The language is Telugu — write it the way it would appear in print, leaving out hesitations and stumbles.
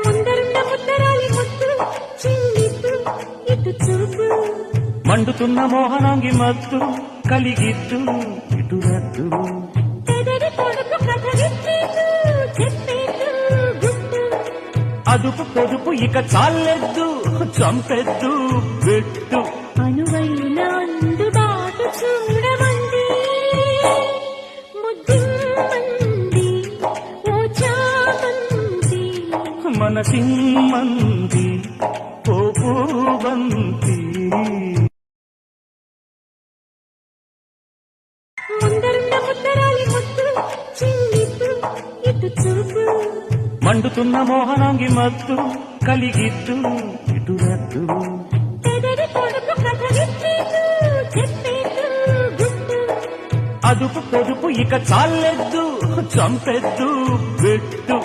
ముందరున్న ముద్దరాలి ముద్దు చింగిద్దు ఇటు చూపు మండుతున్న మోహనాంగి మత్తు కలిగిద్దు ఇటు రద్దు పెదరి పొడుపు కథ విప్పేదు చెప్పేదు గుట్టు అదుపు పొదుపు ఇక చాలెద్దు చంపెద్దు పెట్టు అనువైన అందుబాటు చూడమంది ముద్దిమ్మంది ఓ చామంతి మనసిమ్మంది పోపువంతి ముందరున్న ముద్దరాలి ముద్దు చింగిద్దు ఇటు చూపు మండుతున్న మోహనాంగి మత్తు కలిగిద్దు ఇటు రద్దు పెదరి పొడుపు కథ విప్పేదు చెప్పేదు గుట్టు అదుపు పొదుపు ఇక చాలెద్దు చంపెద్దు పెట్టు